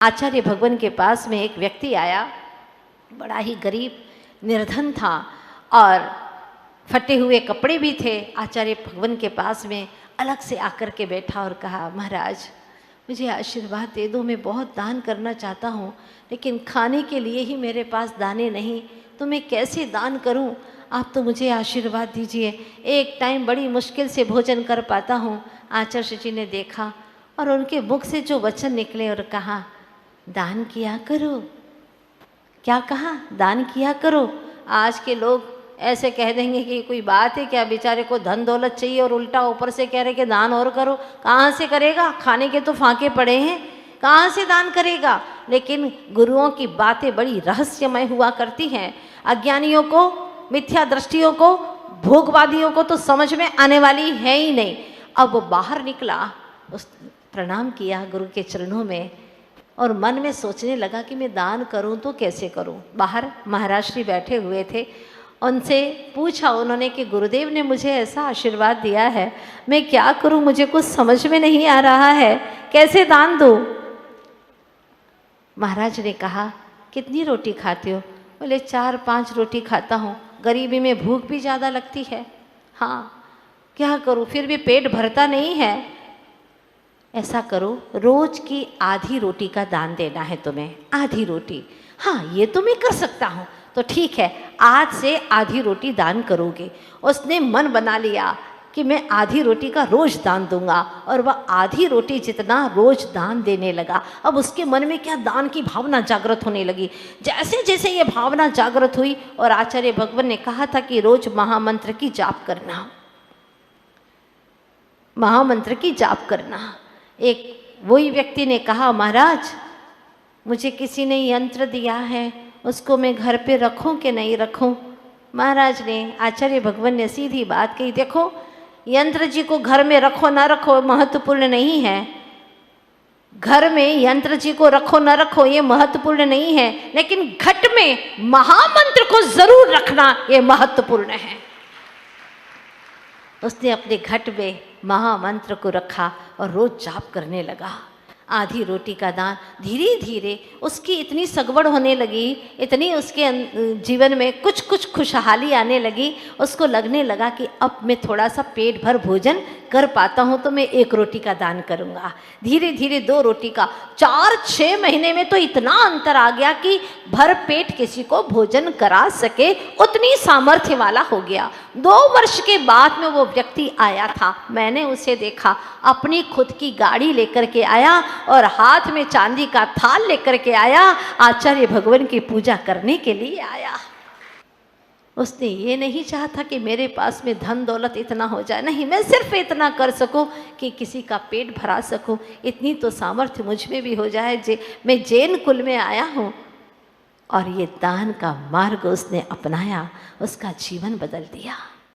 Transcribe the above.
आचार्य भगवान के पास में एक व्यक्ति आया, बड़ा ही गरीब निर्धन था और फटे हुए कपड़े भी थे। आचार्य भगवान के पास में अलग से आकर के बैठा और कहा, महाराज मुझे आशीर्वाद दे दो, मैं बहुत दान करना चाहता हूँ, लेकिन खाने के लिए ही मेरे पास दाने नहीं, तो मैं कैसे दान करूँ, आप तो मुझे आशीर्वाद दीजिए। एक टाइम बड़ी मुश्किल से भोजन कर पाता हूँ। आचार्य जी ने देखा और उनके मुख से जो वचन निकले और कहा, दान किया करो। क्या कहा? दान किया करो। आज के लोग ऐसे कह देंगे कि कोई बात है क्या, बेचारे को धन दौलत चाहिए और उल्टा ऊपर से कह रहे कि दान और करो। कहाँ से करेगा? खाने के तो फाके पड़े हैं, कहाँ से दान करेगा? लेकिन गुरुओं की बातें बड़ी रहस्यमय हुआ करती हैं। अज्ञानियों को, मिथ्या दृष्टियों को, भोगवादियों को तो समझ में आने वाली है ही नहीं। अब वो बाहर निकला, उस प्रणाम किया गुरु के चरणों में और मन में सोचने लगा कि मैं दान करूं तो कैसे करूं। बाहर महाराज श्री बैठे हुए थे, उनसे पूछा उन्होंने कि गुरुदेव ने मुझे ऐसा आशीर्वाद दिया है, मैं क्या करूं, मुझे कुछ समझ में नहीं आ रहा है, कैसे दान दूं। महाराज ने कहा, कितनी रोटी खाते हो? बोले 4-5 रोटी खाता हूँ, गरीबी में भूख भी ज़्यादा लगती है। हाँ क्या करूँ, फिर भी पेट भरता नहीं है। ऐसा करो, रोज की आधी रोटी का दान देना है तुम्हें, आधी रोटी। हाँ ये तो मैं कर सकता हूँ, तो ठीक है, आज से आधी रोटी दान करोगे। उसने मन बना लिया कि मैं आधी रोटी का रोज दान दूंगा और वह आधी रोटी जितना रोज दान देने लगा। अब उसके मन में क्या दान की भावना जागृत होने लगी। जैसे जैसे ये भावना जागृत हुई और आचार्य भगवान ने कहा था कि रोज महामंत्र की जाप करना, महामंत्र की जाप करना। एक वही व्यक्ति ने कहा, महाराज मुझे किसी ने यंत्र दिया है, उसको मैं घर पे रखूं कि नहीं रखूं? महाराज ने, आचार्य भगवान ने सीधी बात कही, देखो यंत्र जी को घर में रखो ना रखो महत्वपूर्ण नहीं है। घर में यंत्र जी को रखो ना रखो ये महत्वपूर्ण नहीं है, लेकिन घट में महामंत्र को जरूर रखना ये महत्वपूर्ण है। उसने अपने घट में महामंत्र को रखा और रोज जाप करने लगा। आधी रोटी का दान, धीरे धीरे उसकी इतनी सगवड़ होने लगी, इतनी उसके जीवन में कुछ कुछ खुशहाली आने लगी। उसको लगने लगा कि अब मैं थोड़ा सा पेट भर भोजन कर पाता हूँ तो मैं 1 रोटी का दान करूँगा। धीरे धीरे 2 रोटी का, 4-6 महीने में तो इतना अंतर आ गया कि भर पेट किसी को भोजन करा सके उतनी सामर्थ्य वाला हो गया। 2 वर्ष के बाद में वो व्यक्ति आया था, मैंने उसे देखा, अपनी खुद की गाड़ी लेकर के आया और हाथ में चांदी का थाल लेकर के आया, आचार्य भगवान की पूजा करने के लिए आया। उसने ये नहीं चाहा था कि मेरे पास में धन दौलत इतना हो जाए, नहीं, मैं सिर्फ इतना कर सकूं कि किसी का पेट भरा सकूं, इतनी तो सामर्थ्य मुझ में भी हो जाए। मैं जैन कुल में आया हूं। और ये दान का मार्ग उसने अपनाया, उसका जीवन बदल दिया।